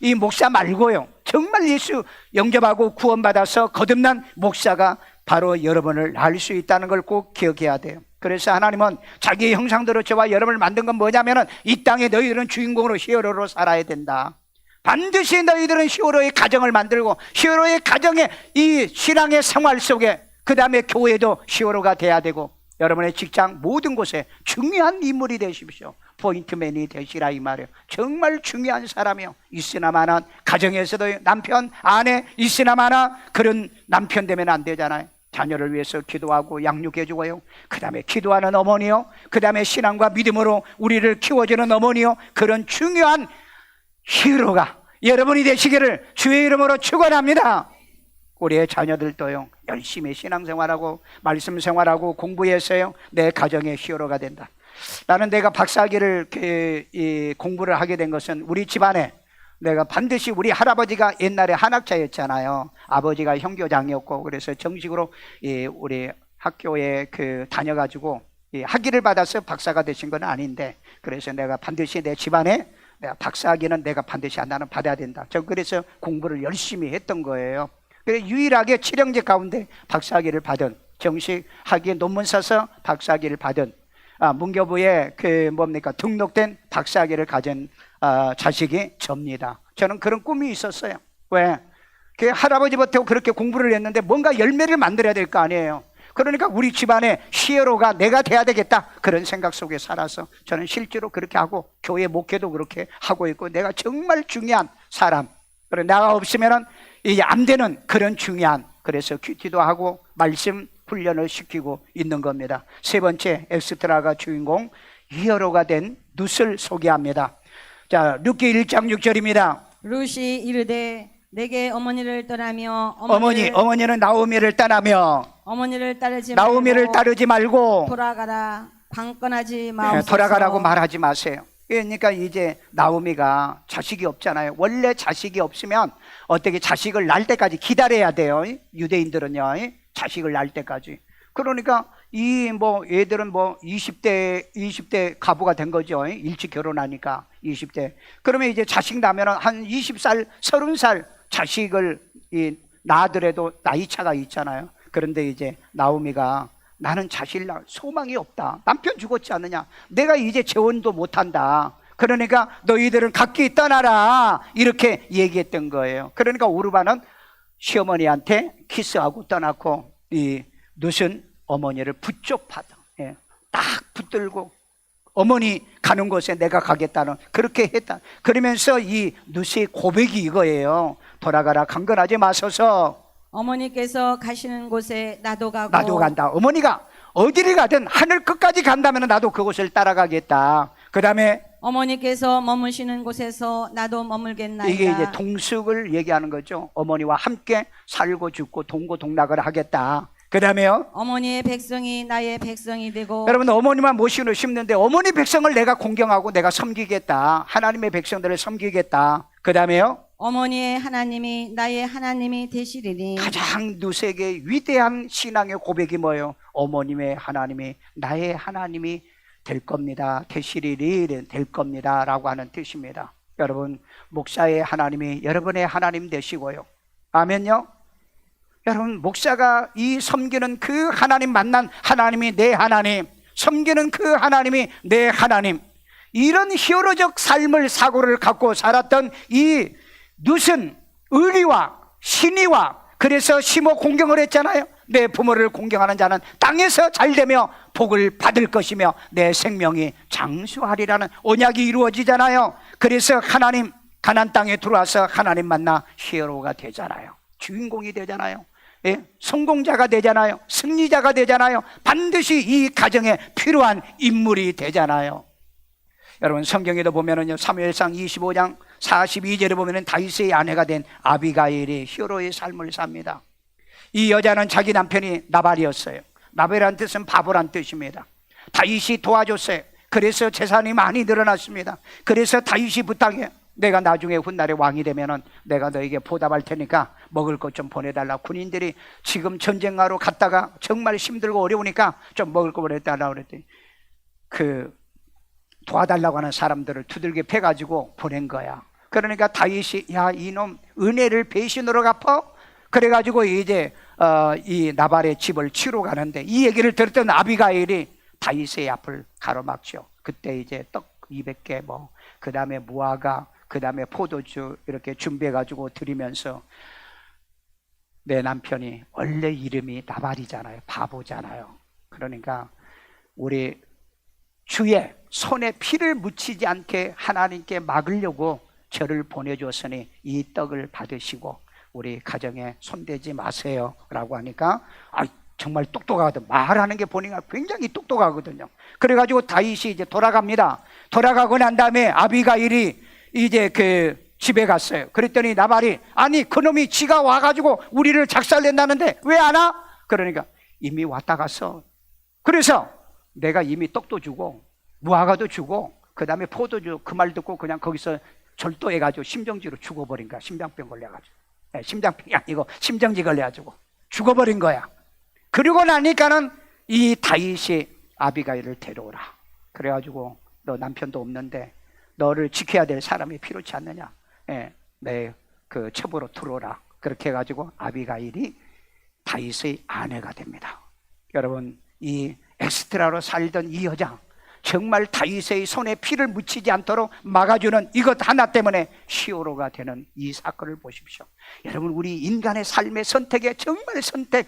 이 목사 말고요, 정말 예수 영접하고 구원받아서 거듭난 목사가 바로 여러분을 낳을 수 있다는 걸 꼭 기억해야 돼요. 그래서 하나님은 자기의 형상대로 저와 여러분을 만든 건 뭐냐면은 이 땅에 너희들은 주인공으로 히어로로 살아야 된다. 반드시 너희들은 히어로의 가정을 만들고 히어로의 가정의 이 신앙의 생활 속에, 그 다음에 교회도 히어로가 돼야 되고 여러분의 직장 모든 곳에 중요한 인물이 되십시오. 포인트맨이 되시라 이 말이에요. 정말 중요한 사람이요, 있으나마나 가정에서도 남편 아내 있으나마나 그런 남편 되면 안 되잖아요. 자녀를 위해서 기도하고 양육해주고요, 그 다음에 기도하는 어머니요, 그 다음에 신앙과 믿음으로 우리를 키워주는 어머니요, 그런 중요한 히어로가 여러분이 되시기를 주의 이름으로 축원합니다. 우리의 자녀들도요, 열심히 신앙생활하고 말씀 생활하고 공부해서요 내 가정의 히어로가 된다. 나는 내가 박사학위를 공부를 하게 된 것은 우리 집안에, 내가 반드시 우리 할아버지가 옛날에 한학자였잖아요. 아버지가 형교장이었고, 그래서 정식으로 우리 학교에 다녀가지고 학위를 받아서 박사가 되신 건 아닌데, 그래서 내가 반드시 내 집안에 내가 박사학위는 내가 반드시 나는 받아야 된다. 저 그래서 공부를 열심히 했던 거예요. 그래서 유일하게 7형제 가운데 박사학위를 받은, 정식 학위에 논문 써서 박사학위를 받은 문교부에 등록된 박사학위를 가진 자식이 접니다. 저는 그런 꿈이 있었어요. 왜? 그 할아버지부터 그렇게 공부를 했는데 뭔가 열매를 만들어야 될 거 아니에요. 그러니까 우리 집안의 히어로가 내가 돼야 되겠다, 그런 생각 속에 살아서 저는 실제로 그렇게 하고 교회 목회도 그렇게 하고 있고, 내가 정말 중요한 사람, 그래 내가 없으면은 이게 안 되는 그런 중요한, 그래서 큐티도 하고 말씀 훈련을 시키고 있는 겁니다. 세 번째, 엑스트라가 주인공 히어로가 된 룻을 소개합니다. 자, 룻기 1장 6절입니다. 룻이 이르되 내게 어머니를 떠나며 어머니는 나오미를 떠나며 어머니를 따르지 나오미를 말고 따르지 말고 돌아가라, 방권하지 마옵소서. 돌아가라고 말하지 마세요. 그러니까 이제 나오미가 자식이 없잖아요. 원래 자식이 없으면 어떻게 자식을 낳을 때까지 기다려야 돼요. 유대인들은요, 자식을 낳을 때까지. 그러니까 얘들은 20대 가부가 된 거죠. 일찍 결혼하니까 20대. 그러면 이제 자식 낳으면 한 20살, 30살 자식을 낳아더라도 나이 차가 있잖아요. 그런데 이제 나오미가 나는 자식을 낳을 소망이 없다. 남편 죽었지 않느냐. 내가 이제 재혼도 못한다. 그러니까 너희들은 각기 떠나라, 이렇게 얘기했던 거예요. 그러니까 오르바는 시어머니한테 키스하고 떠났고, 이 룻은 어머니를 붙잡아다, 딱 붙들고 어머니 가는 곳에 내가 가겠다는, 그렇게 했다. 그러면서 이 룻의 고백이 이거예요. 돌아가라, 강건하지 마소서. 어머니께서 가시는 곳에 나도 가고 나도 간다. 어머니가 어디를 가든 하늘 끝까지 간다면 나도 그곳을 따라가겠다. 그 다음에 어머니께서 머무시는 곳에서 나도 머물겠나이다. 이게 이제 동숙을 얘기하는 거죠. 어머니와 함께 살고 죽고 동고동락을 하겠다. 그 다음에요, 어머니의 백성이 나의 백성이 되고. 여러분 어머니만 모시고 싶는데 어머니 백성을 내가 공경하고 내가 섬기겠다. 하나님의 백성들을 섬기겠다. 그 다음에요, 어머니의 하나님이 나의 하나님이 되시리니. 가장 룻에게 위대한 신앙의 고백이 뭐예요? 어머님의 하나님이 나의 하나님이 될 겁니다. 되시리리, 될 겁니다 라고 하는 뜻입니다. 여러분, 목사의 하나님이 여러분의 하나님 되시고요. 아멘요. 여러분, 목사가 이 섬기는 그 하나님, 만난 하나님이 내 하나님, 섬기는 그 하나님이 내 하나님, 이런 히어로적 삶을, 사고를 갖고 살았던 이 룻은 의리와 신이와 그래서 심어 공경을 했잖아요. 내 부모를 공경하는 자는 땅에서 잘되며 복을 받을 것이며 내 생명이 장수하리라는 언약이 이루어지잖아요. 그래서 하나님 가나안 땅에 들어와서 하나님 만나 히어로가 되잖아요. 주인공이 되잖아요. 예? 성공자가 되잖아요. 승리자가 되잖아요. 반드시 이 가정에 필요한 인물이 되잖아요. 여러분 성경에도 보면은요, 사무엘상 25장 42절에 보면은 다윗의 아내가 된 아비가일이 히어로의 삶을 삽니다. 이 여자는 자기 남편이 나발이었어요. 나발이란 뜻은 바보란 뜻입니다. 다윗이 도와줬어요. 그래서 재산이 많이 늘어났습니다. 그래서 다윗이 부탁해, 내가 나중에 훗날에 왕이 되면은 내가 너에게 보답할 테니까 먹을 것 좀 보내달라. 군인들이 지금 전쟁하러 갔다가 정말 힘들고 어려우니까 좀 먹을 거 보내달라 그랬더니 도와달라고 하는 사람들을 두들겨 패가지고 보낸 거야. 그러니까 다윗이 야 이놈 은혜를 배신으로 갚어? 그래가지고 이제 이 나발의 집을 치러 가는데 이 얘기를 들었던 아비가일이 다윗의 앞을 가로막죠. 그때 이제 떡 200개 그 다음에 무화과, 그 다음에 포도주 이렇게 준비해가지고 드리면서 내 남편이 원래 이름이 나발이잖아요. 바보잖아요. 그러니까 우리 주의 손에 피를 묻히지 않게 하나님께 막으려고 저를 보내줬으니 이 떡을 받으시고 우리 가정에 손대지 마세요 라고 하니까 정말 똑똑하거든. 말하는 게 보니까 굉장히 똑똑하거든요. 그래가지고 다윗이 이제 돌아갑니다. 돌아가고 난 다음에 아비가일이 이제 그 집에 갔어요. 그랬더니 나발이 아니 그놈이 지가 와가지고 우리를 작살낸다는데 왜 안 와? 그러니까 이미 왔다 갔어. 그래서 내가 이미 떡도 주고 무화과도 주고 그 다음에 포도주 그 말 듣고 그냥 거기서 절도해가지고 심정지로 죽어버린 거야. 심장병 걸려가지고. 심장병이 아니고 심정지 걸려가지고 죽어버린 거야. 그리고 나니까는 이 다윗이 아비가일을 데려오라. 그래가지고 너 남편도 없는데 너를 지켜야 될 사람이 필요치 않느냐. 내 그 첩으로 들어오라. 그렇게 해가지고 아비가일이 다윗의 아내가 됩니다. 여러분 이 엑스트라로 살던 이 여자 정말 다윗의 손에 피를 묻히지 않도록 막아주는 이것 하나 때문에 히어로가 되는 이 사건을 보십시오. 여러분 우리 인간의 삶의 선택에 정말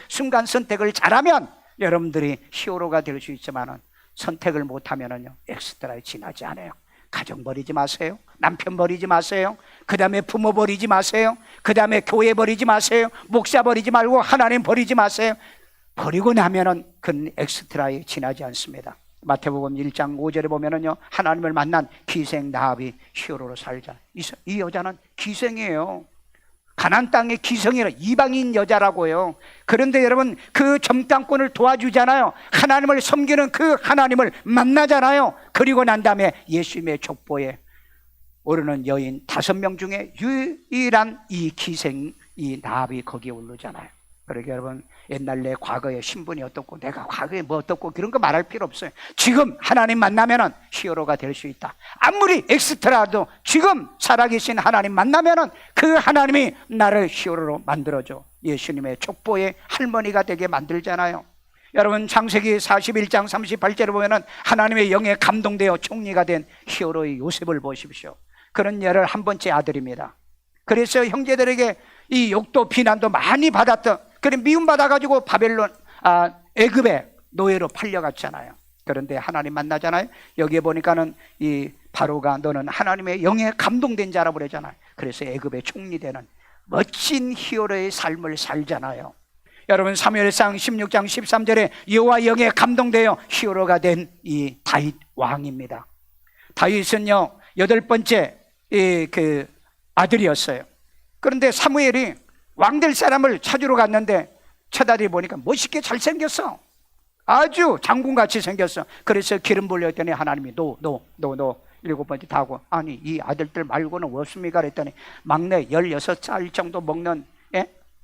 순간 선택을 잘하면 여러분들이 히어로가 될 수 있지만 선택을 못하면은요 엑스트라에 지나지 않아요. 가정 버리지 마세요. 남편 버리지 마세요. 그 다음에 부모 버리지 마세요. 그 다음에 교회 버리지 마세요. 목사 버리지 말고 하나님 버리지 마세요. 버리고 나면은 그는 엑스트라에 지나지 않습니다. 마태복음 1장 5절에 보면은요 하나님을 만난 기생 라합이 히어로로 살자. 이 여자는 기생이에요. 가나안 땅의 기생이라 이방인 여자라고요. 그런데 여러분 그 점당꾼을 도와주잖아요. 하나님을 섬기는 그 하나님을 만나잖아요. 그리고 난 다음에 예수님의 족보에 오르는 여인 5명 중에 유일한 이 기생 이 라합이 거기에 오르잖아요. 그러니까 여러분 옛날 내 과거의 신분이 어떻고 내가 과거에 뭐 어떻고 그런 거 말할 필요 없어요. 지금 하나님 만나면은 히어로가 될 수 있다. 아무리 엑스트라도 지금 살아계신 하나님 만나면은 그 하나님이 나를 히어로로 만들어줘. 예수님의 족보의 할머니가 되게 만들잖아요. 여러분 창세기 41장 38절에 보면은 하나님의 영에 감동되어 총리가 된 히어로의 요셉을 보십시오. 그런 11번째 아들입니다. 그래서 형제들에게 이 욕도 비난도 많이 받았던, 그래 미움받아가지고 애굽에 노예로 팔려갔잖아요. 그런데 하나님 만나잖아요. 여기에 보니까는 이 바로가 너는 하나님의 영에 감동된 자라고 그러잖아요. 그래서 애굽의 총리되는 멋진 히어로의 삶을 살잖아요. 여러분 사무엘상 16장 13절에 여호와 영에 감동되어 히어로가 된 이 다윗 왕입니다. 다윗은요 8번째 그 아들이었어요. 그런데 사무엘이 왕 될 사람을 찾으러 갔는데 쳐다리 보니까 멋있게 잘생겼어. 아주 장군같이 생겼어. 그래서 기름 부려 했더니 하나님이 너 7번째 다 하고 아니 이 아들들 말고는 없습니까? 그랬더니 막내 16살 정도 먹는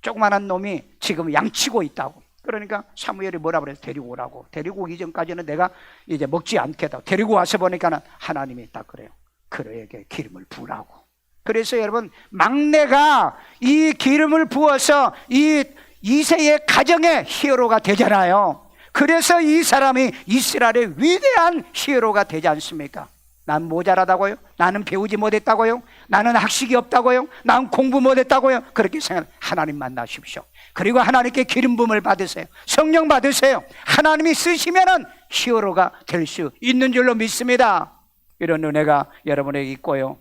조그만한 놈이 지금 양치고 있다고. 그러니까 사무엘이 뭐라 그래서 데리고 오라고. 데리고 오기 전까지는 내가 이제 먹지 않겠다. 데리고 와서 보니까는 하나님이 딱 그래요. 그에게 기름을 부으라고. 그래서 여러분 막내가 이 기름을 부어서 이 이새의 가정의 히어로가 되잖아요. 그래서 이 사람이 이스라엘의 위대한 히어로가 되지 않습니까? 난 모자라다고요? 나는 배우지 못했다고요? 나는 학식이 없다고요? 나는 공부 못했다고요? 그렇게 생각. 하나님 만나십시오. 그리고 하나님께 기름 부음을 받으세요. 성령 받으세요. 하나님이 쓰시면은 히어로가 될 수 있는 줄로 믿습니다. 이런 은혜가 여러분에게 있고요.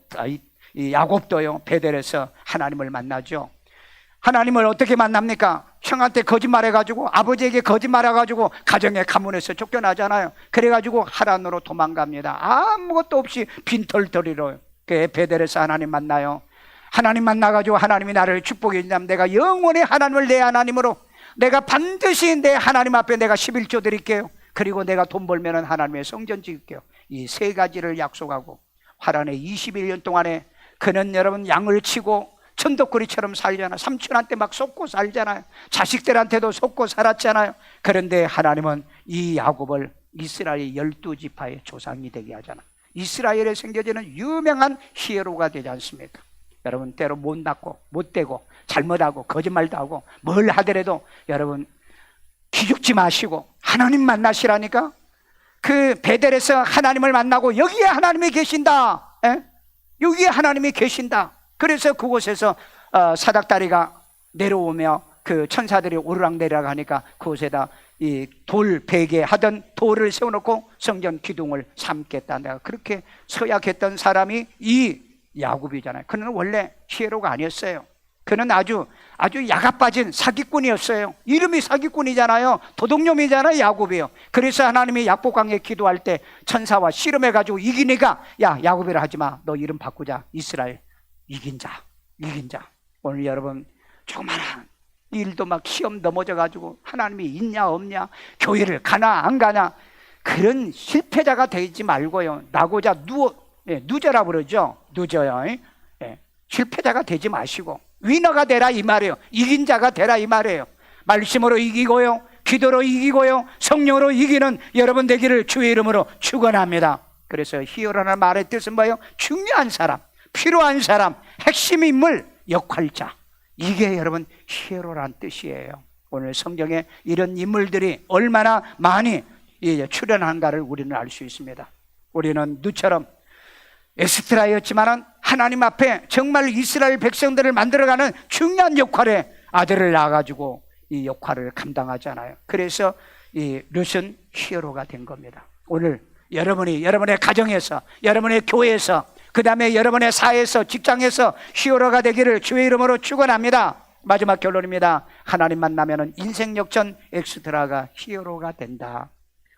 이 야곱도요, 베델에서 하나님을 만나죠. 하나님을 어떻게 만납니까? 형한테 거짓말해가지고, 아버지에게 거짓말해가지고 가정의 가문에서 쫓겨나잖아요. 그래가지고 하란으로 도망갑니다. 아무것도 없이 빈털터리로 그 베델에서 하나님 만나요. 하나님 만나가지고 하나님이 나를 축복해 준다면 내가 영원히 하나님을 내 하나님으로, 내가 반드시 내 하나님 앞에 내가 11조 드릴게요. 그리고 내가 돈 벌면은 하나님의 성전 지을게요. 이 세 가지를 약속하고 하란에 21년 동안에 그는 여러분 양을 치고 천덕꾸리처럼 살잖아요. 삼촌한테 막 속고 살잖아요. 자식들한테도 속고 살았잖아요. 그런데 하나님은 이 야곱을 이스라엘 12지파의 조상이 되게 하잖아요. 이스라엘에 생겨지는 유명한 히어로가 되지 않습니까? 여러분, 때로 못났고 못되고 잘못하고 거짓말도 하고 뭘 하더라도 여러분 기죽지 마시고 하나님 만나시라니까. 그 베델에서 하나님을 만나고 여기에 하나님이 계신다. 여기에 하나님이 계신다. 그래서 그곳에서 사닥다리가 내려오며 그 천사들이 오르락내리락 하니까 그곳에다 이 돌 베개 하던 돌을 세워놓고 성전 기둥을 삼겠다. 내가 그렇게 서약했던 사람이 이 야곱이잖아요. 그는 원래 히에로가 아니었어요. 그는 아주 야가 빠진 사기꾼이었어요. 이름이 사기꾼이잖아요. 도둑놈이잖아요. 야곱이요. 그래서 하나님이 야복강에 기도할 때 천사와 씨름해가지고 이기니까 야, 야곱이라 하지마, 너 이름 바꾸자. 이스라엘. 이긴 자. 오늘 여러분 조그마한 일도 막 시험 넘어져가지고 하나님이 있냐 없냐, 교회를 가나 안 가나, 그런 실패자가 되지 말고요. 나고자 누저라 그러죠. 누져요. 실패자가 되지 마시고 위너가 되라 이 말이에요. 이긴 자가 되라 이 말이에요. 말씀으로 이기고요, 기도로 이기고요, 성령으로 이기는 여러분 되기를 주의 이름으로 축원합니다. 그래서 히어로라는 말의 뜻은 뭐예요? 중요한 사람, 필요한 사람, 핵심 인물, 역할자. 이게 여러분 히어로란 뜻이에요. 오늘 성경에 이런 인물들이 얼마나 많이 출연한가를 우리는 알 수 있습니다. 우리는 누처럼 에스트라였지만은 하나님 앞에 정말 이스라엘 백성들을 만들어가는 중요한 역할에 아들을 낳아가지고 이 역할을 감당하잖아요. 그래서 이 룻은 히어로가 된 겁니다. 오늘 여러분이 여러분의 가정에서, 여러분의 교회에서, 그 다음에 여러분의 사회에서, 직장에서 히어로가 되기를 주의 이름으로 축원합니다. 마지막 결론입니다. 하나님 만나면은 인생 역전 엑스트라가 히어로가 된다.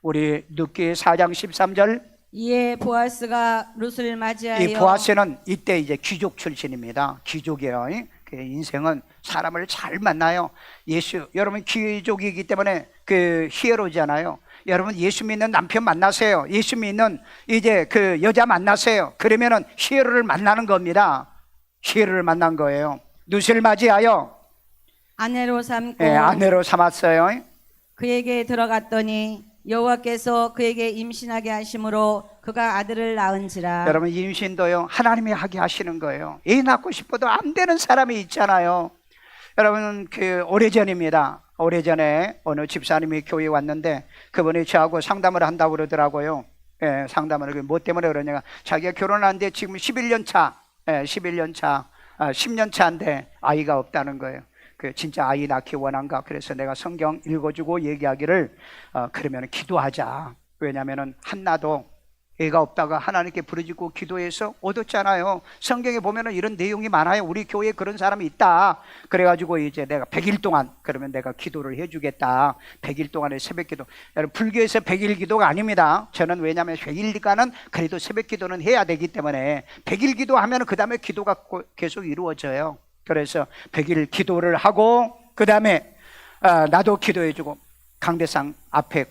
우리 룻기 4장 13절. 이에 보아스가 룻을 맞이하여, 이 보아스는 이때 이제 귀족 출신입니다. 귀족이에요. 그 인생은 사람을 잘 만나요. 여러분 귀족이기 때문에 그 히어로잖아요. 여러분 예수 믿는 남편 만나세요. 예수 믿는 이제 그 여자 만나세요. 그러면은 히어로를 만나는 겁니다. 히어로를 만난 거예요. 룻을 맞이하여 아내로 삼고, 아내로 삼았어요. 그에게 들어갔더니 여호와께서 그에게 임신하게 하심으로 그가 아들을 낳은지라. 여러분 임신도요 하나님이 하게 하시는 거예요. 애 낳고 싶어도 안 되는 사람이 있잖아요. 여러분 그 오래전입니다. 오래전에 어느 집사님이 교회에 왔는데 그분이 저하고 상담을 한다고 그러더라고요. 상담을. 뭐 때문에 그러냐가 자기가 결혼하는데 지금 11년 차, 10년 차인데 아이가 없다는 거예요. 그 진짜 아이 낳기 원한가? 그래서 내가 성경 읽어주고 얘기하기를 그러면 기도하자. 왜냐하면은 한나도 애가 없다가 하나님께 부르짖고 기도해서 얻었잖아요. 성경에 보면은 이런 내용이 많아요. 우리 교회에 그런 사람이 있다. 그래가지고 이제 내가 100일 동안 그러면 내가 기도를 해주겠다. 100일 동안의 새벽 기도. 여러분 불교에서 100일 기도가 아닙니다. 저는 왜냐하면 100일간은 그래도 새벽 기도는 해야 되기 때문에 100일 기도하면 그 다음에 기도가 계속 이루어져요. 그래서 100일 기도를 하고 그 다음에 나도 기도해주고 강대상 앞에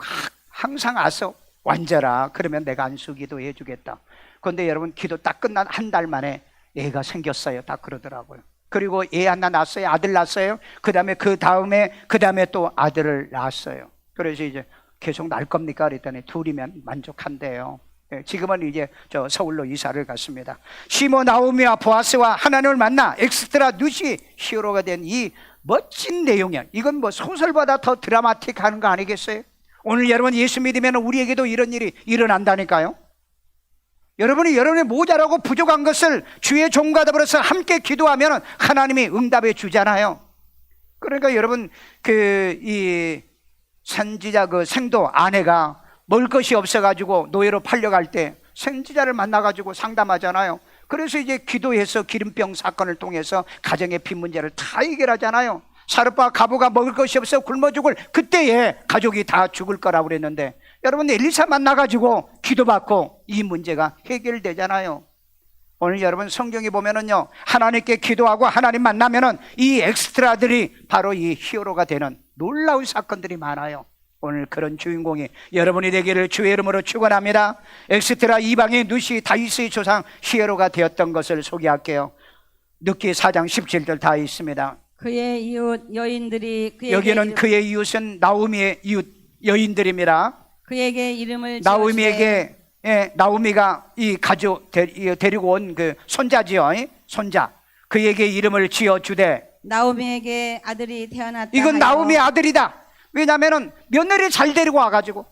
항상 와서 완전하. 그러면 내가 안수기도 해주겠다. 그런데 여러분 기도 딱 끝난 한 달 만에 애가 생겼어요. 딱 그러더라고요. 그리고 애 하나 낳았어요. 아들 낳았어요. 그 다음에 또 아들을 낳았어요. 그래서 이제 계속 낳을 겁니까? 그랬더니 둘이면 만족한대요. 지금은 이제 저 서울로 이사를 갔습니다. 시몬 나오미와 보아스와 하나님을 만나 엑스트라 룻이 히어로가 된 이 멋진 내용이야. 이건 뭐 소설보다 더 드라마틱한 거 아니겠어요? 오늘 여러분 예수 믿으면 우리에게도 이런 일이 일어난다니까요. 여러분이 여러분의 모자라고 부족한 것을 주의 종과 더불어서 함께 기도하면 하나님이 응답해 주잖아요. 그러니까 여러분 이 선지자 그 생도 아내가 먹을 것이 없어가지고 노예로 팔려갈 때 선지자를 만나가지고 상담하잖아요. 그래서 이제 기도해서 기름병 사건을 통해서 가정의 빚 문제를 다 해결하잖아요. 사르파 가부가 먹을 것이 없어 굶어 죽을 그때에 가족이 다 죽을 거라고 그랬는데 여러분 엘리사 만나가지고 기도받고 이 문제가 해결되잖아요. 오늘 여러분 성경에 보면은요, 하나님께 기도하고 하나님 만나면은 이 엑스트라들이 바로 이 히어로가 되는 놀라운 사건들이 많아요. 오늘 그런 주인공이 여러분이 되기를 주의 이름으로 축원합니다. 엑스트라 이방인 누시 다윗의 조상 히어로가 되었던 것을 소개할게요. 룻기 4장 17절 다 있습니다. 그의 이웃 여인들이 여기는 그의 이웃은 나오미의 이웃 여인들입니다. 그에게 이름을 나오미에게 나오미가 이 가족 데리고 온 그 손자지요. 손자. 그에게 이름을 지어 주되 나오미에게 아들이 태어났다. 이건 나오미의 아들이다. 왜냐하면 며느리를 잘 데려와가지고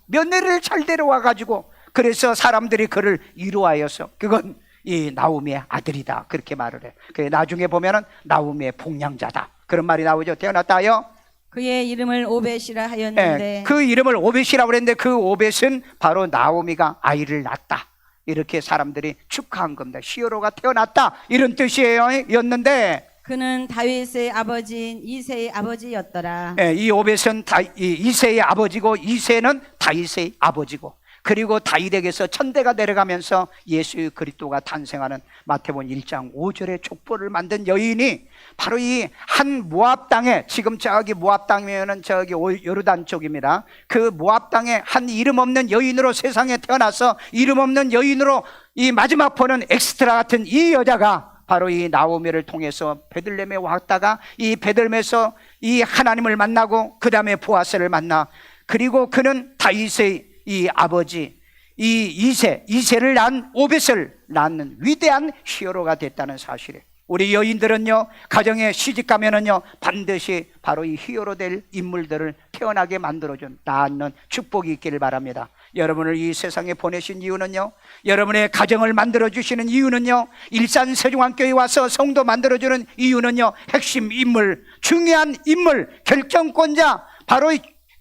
그래서 사람들이 그를 이루하여서 그건 이 나오미의 아들이다 그렇게 말을 해. 그래 나중에 보면은 나오미의 복량자다 그런 말이 나오죠. 태어났다요. 그의 이름을 오벳이라 하였는데 그 이름을 오벳이라고 그랬는데 그 오벳은 바로 나오미가 아이를 낳았다 이렇게 사람들이 축하한 겁니다. 히어로가 태어났다 이런 뜻이에요. 였는데 그는 다윗의 아버지인 이새의 아버지였더라. 이 오벳은 이새의 아버지고 이새는 다윗의 아버지고 그리고 다윗에게서 천대가 내려가면서 예수 그리스도가 탄생하는 마태복음 1장 5절의 족보를 만든 여인이 바로 이 한 모압 땅에 지금 저기 모압 땅이면은 저기 요르단 쪽입니다. 그 모압 땅에 한 이름 없는 여인으로 세상에 태어나서 이름 없는 여인으로 이 마지막 보는 엑스트라 같은 이 여자가 바로 이 나오미를 통해서 베들레헴에 왔다가 이 베들레헴에서 이 하나님을 만나고 그 다음에 보아스를 만나 그리고 그는 다윗의 이 아버지 이 이새를 낳은 오벳을 낳는 위대한 히어로가 됐다는 사실이에요. 우리 여인들은요 가정에 시집가면은요 반드시 바로 이 히어로 될 인물들을 태어나게 만들어준 낳는 축복이 있기를 바랍니다. 여러분을 이 세상에 보내신 이유는요, 여러분의 가정을 만들어주시는 이유는요, 일산세종안교회에 와서 성도 만들어주는 이유는요, 핵심 인물, 중요한 인물, 결정권자, 바로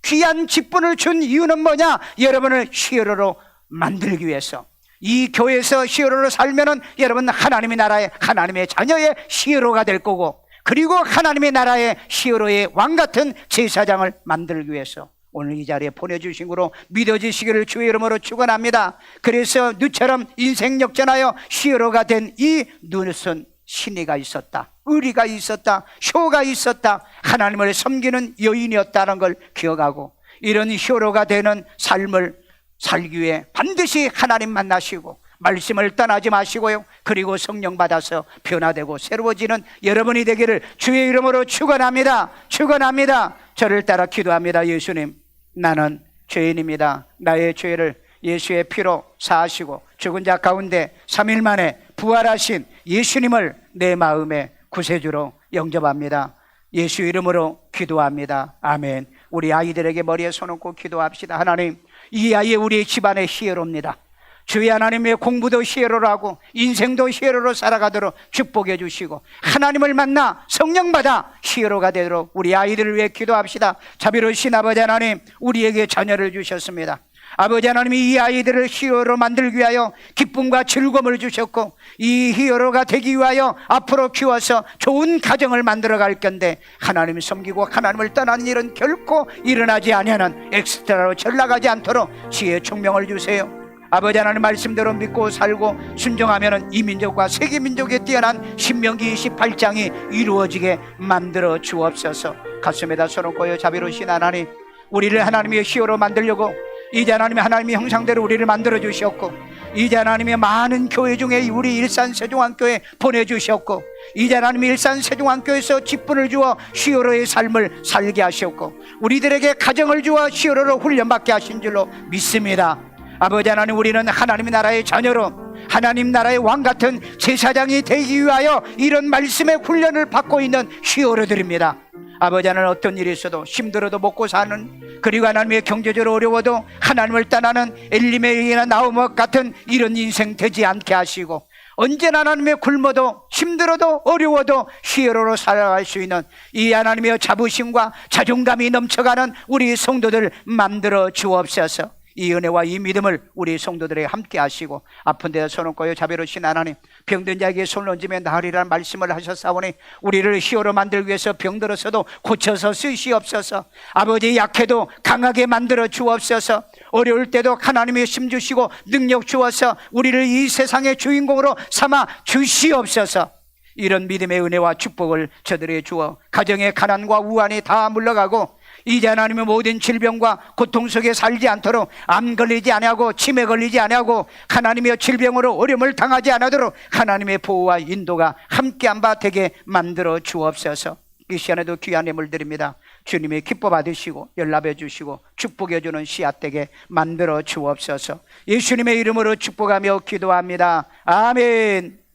귀한 직분을 준 이유는 뭐냐? 여러분을 히어로로 만들기 위해서. 이 교회에서 히어로로 살면은 여러분 하나님의 나라의 하나님의 자녀의 히어로가 될 거고, 그리고 하나님의 나라의 히어로의 왕 같은 제사장을 만들기 위해서 오늘 이 자리에 보내주신 거로 믿어지시기를 주의 이름으로 축원합니다. 그래서 누처럼 인생 역전하여 히어로가 된 이 누는 신의가 있었다, 의리가 있었다, 효가 있었다, 하나님을 섬기는 여인이었다는 걸 기억하고 이런 히어로가 되는 삶을 살기 위해 반드시 하나님 만나시고 말씀을 떠나지 마시고요, 그리고 성령 받아서 변화되고 새로워지는 여러분이 되기를 주의 이름으로 축원합니다. 축원합니다. 저를 따라 기도합니다. 예수님, 나는 죄인입니다. 나의 죄를 예수의 피로 사하시고 죽은 자 가운데 3일 만에 부활하신 예수님을 내 마음의 구세주로 영접합니다. 예수 이름으로 기도합니다. 아멘. 우리 아이들에게 머리에 손 얹고 기도합시다. 하나님, 이 아이 우리 집안의 히어로입니다. 주의 하나님의 공부도 히어로로 하고 인생도 히어로로 살아가도록 축복해 주시고 하나님을 만나 성령 받아 히어로가 되도록 우리 아이들을 위해 기도합시다. 자비로우신 아버지 하나님, 우리에게 자녀를 주셨습니다. 아버지 하나님이 이 아이들을 히어로로 만들기 위하여 기쁨과 즐거움을 주셨고 이 히어로가 되기 위하여 앞으로 키워서 좋은 가정을 만들어 갈 건데 하나님을 섬기고 하나님을 떠나는 일은 결코 일어나지 아니하는 엑스트라로 전락하지 않도록 지혜의 총명을 주세요. 아버지 하나님 말씀대로 믿고 살고 순종하면 이 민족과 세계 민족에 뛰어난 신명기 28장이 이루어지게 만들어 주옵소서. 가슴에다 손을 얹고 자비로우신 하나님, 우리를 하나님의 히어로 만들려고 이제 하나님의 형상대로 우리를 만들어 주셨고 이제 하나님의 많은 교회 중에 우리 일산세종안교회 보내주셨고 이제 하나님의 일산세종안교회에서 직분을 주어 히어로의 삶을 살게 하셨고 우리들에게 가정을 주어 히어로로 훈련받게 하신 줄로 믿습니다. 아버지 하나님, 우리는 하나님의 나라의 자녀로 하나님 나라의 왕 같은 제사장이 되기 위하여 이런 말씀의 훈련을 받고 있는 히어로들입니다. 아버지, 하나님 어떤 일이 있어도 힘들어도 먹고 사는, 그리고 하나님의 경제적으로 어려워도 하나님을 떠나는 엘리멜렉이나 나오목 같은 이런 인생 되지 않게 하시고, 언제나 하나님의 굶어도 힘들어도 어려워도 히어로로 살아갈 수 있는 이 하나님의 자부심과 자존감이 넘쳐가는 우리 성도들 만들어 주옵소서. 이 은혜와 이 믿음을 우리 성도들에게 함께 하시고, 아픈 데에 손을 얹고 자비로우신 하나님, 병든 자에게 손을 얹으면 나으리라는 말씀을 하셨사오니 우리를 히어로 만들기 위해서 병들어서도 고쳐서 쓰시옵소서. 아버지, 약해도 강하게 만들어 주옵소서. 어려울 때도 하나님의 힘 주시고 능력 주어서 우리를 이 세상의 주인공으로 삼아 주시옵소서. 이런 믿음의 은혜와 축복을 저들에게 주어 가정의 가난과 우환이 다 물러가고, 이제 하나님의 모든 질병과 고통 속에 살지 않도록, 암 걸리지 아니하고 치매 걸리지 아니하고 하나님의 질병으로 어려움을 당하지 않도록 하나님의 보호와 인도가 함께한 바 되게 만들어 주옵소서. 이 시간에도 귀한 예물 드립니다. 주님이 기뻐 받으시고 연락해 주시고 축복해 주는 씨앗 되게 만들어 주옵소서. 예수님의 이름으로 축복하며 기도합니다. 아멘.